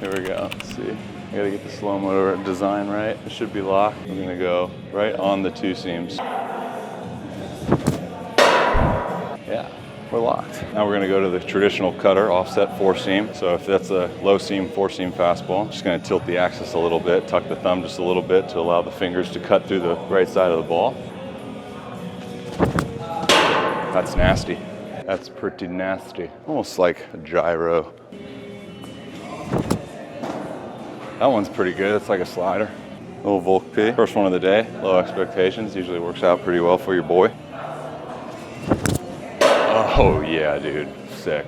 Here we go, let's see. I gotta get the slow-mo design right. It should be locked. I'm gonna go right on the 2 seams. Yeah, we're locked. Now we're gonna go to the traditional cutter, offset 4-seam. So if that's a low seam, 4-seam fastball, I'm just gonna tilt the axis a little bit, tuck the thumb just a little bit to allow the fingers to cut through the right side of the ball. That's nasty. That's pretty nasty. Almost like a gyro. That one's pretty good. It's like a slider. Little Vulcan. First one of the day. Low expectations. Usually works out pretty well for your boy. Oh yeah, dude. Sick.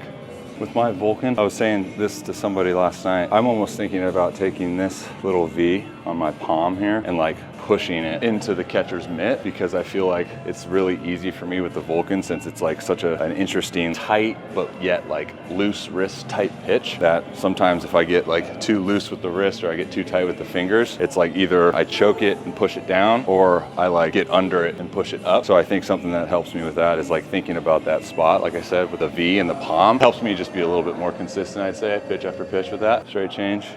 With my Vulcan, I was saying this to somebody last night. I'm almost thinking about taking this little V on my palm here and like pushing it into the catcher's mitt, because I feel like it's really easy for me with the Vulcan, since it's like such an interesting tight but yet like loose wrist type pitch, that sometimes if I get like too loose with the wrist or I get too tight with the fingers, it's like either I choke it and push it down, or I like get under it and push it up. So I think something that helps me with that is like thinking about that spot, like I said, with a V in the palm. Helps me just be a little bit more consistent, I'd say, pitch after pitch with that. Straight change.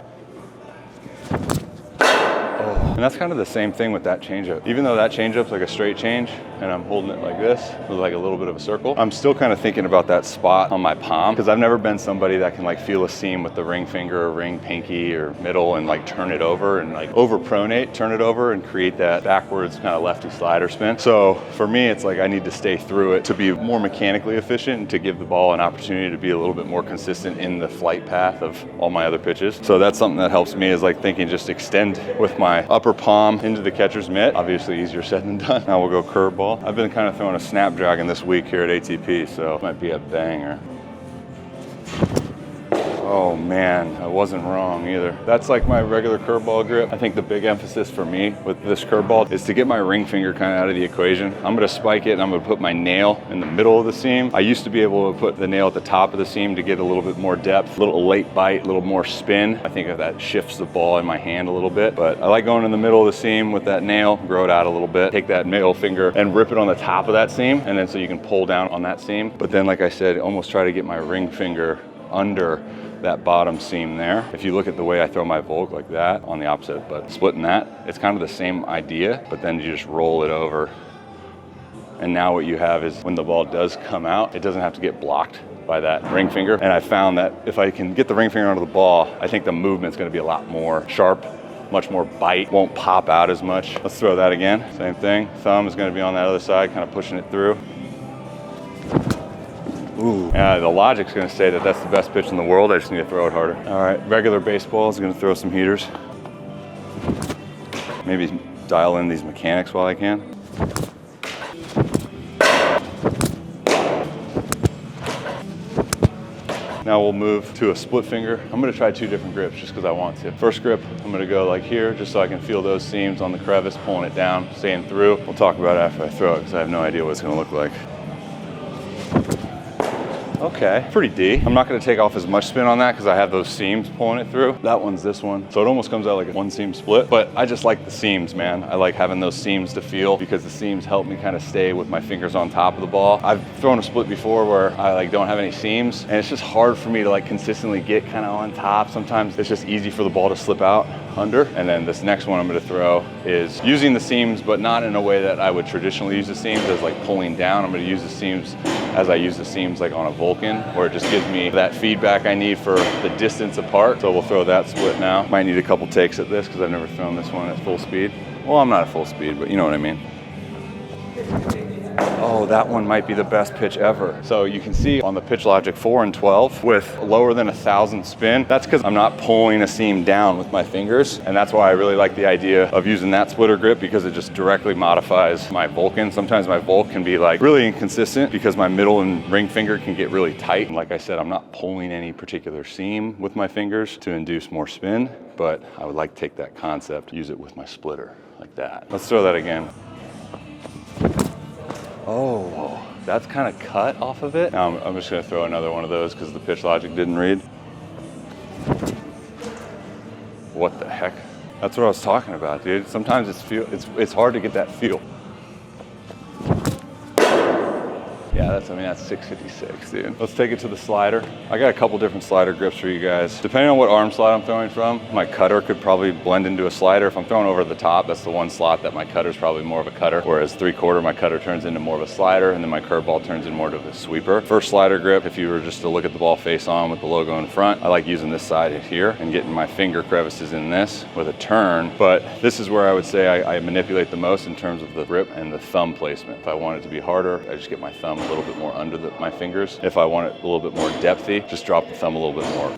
And that's kind of the same thing with that changeup. Even though that changeup's like a straight change and I'm holding it like this with like a little bit of a circle, I'm still kind of thinking about that spot on my palm, because I've never been somebody that can like feel a seam with the ring finger or ring pinky or middle and like turn it over and like over pronate, turn it over and create that backwards kind of lefty slider spin. So for me, it's like I need to stay through it to be more mechanically efficient and to give the ball an opportunity to be a little bit more consistent in the flight path of all my other pitches. So that's something that helps me, is like thinking just extend with my upper palm into the catcher's mitt. Obviously easier said than done. Now we'll go curveball. I've been kind of throwing a snapdragon this week here at ATP, so it might be a banger. Oh man, I wasn't wrong either. That's like my regular curveball grip. I think the big emphasis for me with this curveball is to get my ring finger kind of out of the equation. I'm gonna spike it and I'm gonna put my nail in the middle of the seam. I used to be able to put the nail at the top of the seam to get a little bit more depth, a little late bite, a little more spin. I think that shifts the ball in my hand a little bit, but I like going in the middle of the seam with that nail, grow it out a little bit, take that middle finger and rip it on the top of that seam, and then so you can pull down on that seam. But then, like I said, almost try to get my ring finger under that bottom seam there. If you look at the way I throw my Vulc like that on the opposite, but splitting that, it's kind of the same idea, but then you just roll it over. And now what you have is when the ball does come out, it doesn't have to get blocked by that ring finger. And I found that if I can get the ring finger onto the ball, I think the movement's gonna be a lot more sharp, much more bite, won't pop out as much. Let's throw that again, same thing. Thumb is gonna be on that other side, kind of pushing it through. Ooh. Yeah, the logic's gonna say that that's the best pitch in the world. I just need to throw it harder. All right, regular baseball is gonna throw some heaters. Maybe dial in these mechanics while I can. Now we'll move to a split finger. I'm gonna try 2 different grips just because I want to. First grip, I'm gonna go like here, just so I can feel those seams on the crevice, pulling it down, staying through. We'll talk about it after I throw it, because I have no idea what it's gonna look like. Okay, pretty D. I'm not gonna take off as much spin on that because I have those seams pulling it through. That one's this one. So it almost comes out like a 1-seam split, but I just like the seams, man. I like having those seams to feel, because the seams help me kind of stay with my fingers on top of the ball. I've thrown a split before where I like don't have any seams, and it's just hard for me to like consistently get kind of on top. Sometimes it's just easy for the ball to slip out under. And then this next one I'm gonna throw is using the seams, but not in a way that I would traditionally use the seams, as like pulling down. I'm gonna use the seams as I use the seams like on a Vulcan, where it just gives me that feedback I need for the distance apart. So we'll throw that split now. Might need a couple takes at this because I've never thrown this one at full speed. Well, I'm not at full speed, but you know what I mean. Oh, that one might be the best pitch ever. So you can see on the Pitch Logic 4 and 12 with lower than 1,000 spin, that's because I'm not pulling a seam down with my fingers. And that's why I really like the idea of using that splitter grip, because it just directly modifies my Vulcan. Sometimes my Vulc can be like really inconsistent because my middle and ring finger can get really tight. And like I said, I'm not pulling any particular seam with my fingers to induce more spin, but I would like to take that concept, use it with my splitter like that. Let's throw that again. Oh, that's kind of cut off of it. Now I'm just gonna throw another one of those because the Pitch Logic didn't read. What the heck? That's what I was talking about, dude. Sometimes it's hard to get that feel. Yeah, bullets. I mean, that's 656, dude. Let's take it to the slider. I got a couple different slider grips for you guys. Depending on what arm slot I'm throwing from, my cutter could probably blend into a slider. If I'm throwing over the top, that's the one slot that my cutter's probably more of a cutter, whereas 3/4, my cutter turns into more of a slider, and then my curveball turns into more of a sweeper. First slider grip, if you were just to look at the ball face on with the logo in front, I like using this side here and getting my finger crevices in this with a turn, but this is where I would say I manipulate the most in terms of the grip and the thumb placement. If I want it to be harder, I just get my thumb a little bit more under my fingers. If I want it a little bit more depthy, just drop the thumb a little bit more.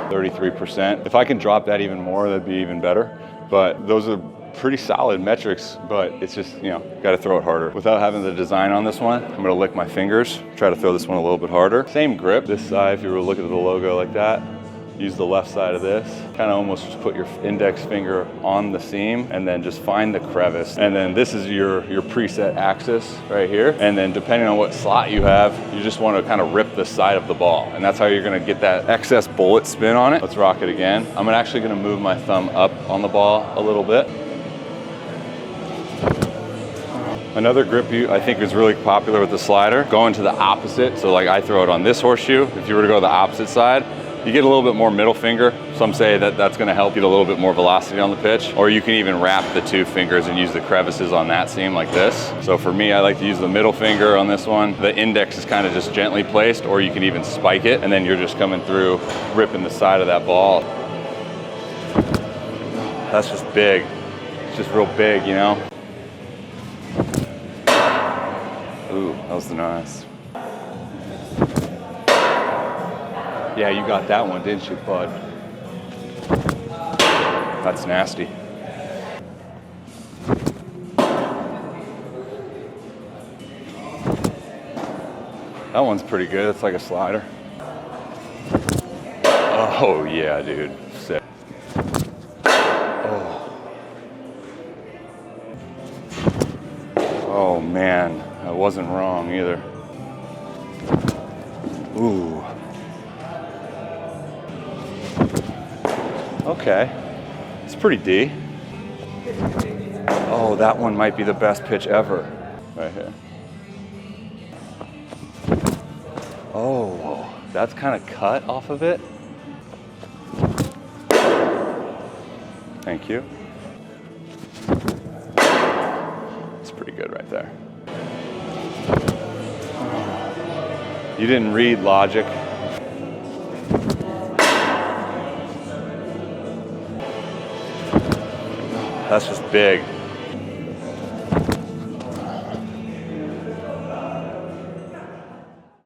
33%. If I can drop that even more, that'd be even better. But those are pretty solid metrics, but it's just, you know, got to throw it harder. Without having the design on this one, I'm going to lick my fingers, try to throw this one a little bit harder. Same grip. This side, if you were to look at the logo like that, use the left side of this, kind of almost just put your index finger on the seam and then just find the crevice. And then this is your preset axis right here. And then depending on what slot you have, you just want to kind of rip the side of the ball. And that's how you're going to get that excess bullet spin on it. Let's rock it again. I'm actually going to move my thumb up on the ball a little bit. Another grip I think is really popular with the slider, going to the opposite. So like I throw it on this horseshoe. If you were to go the opposite side, you get a little bit more middle finger. Some say that that's gonna help get a little bit more velocity on the pitch. Or you can even wrap the two fingers and use the crevices on that seam like this. So for me, I like to use the middle finger on this one. The index is kind of just gently placed, or you can even spike it, and then you're just coming through, ripping the side of that ball. That's just big. It's just real big, you know? Ooh, that was nice. Yeah, you got that one, didn't you, bud? That's nasty. That one's pretty good. It's like a slider. Oh, yeah, dude. Sick. Oh, man. I wasn't wrong either. Ooh. Okay. It's pretty D. Oh, that one might be the best pitch ever. Right here. Oh, that's kind of cut off of it. Thank you. It's pretty good right there. You didn't read logic. That's just big.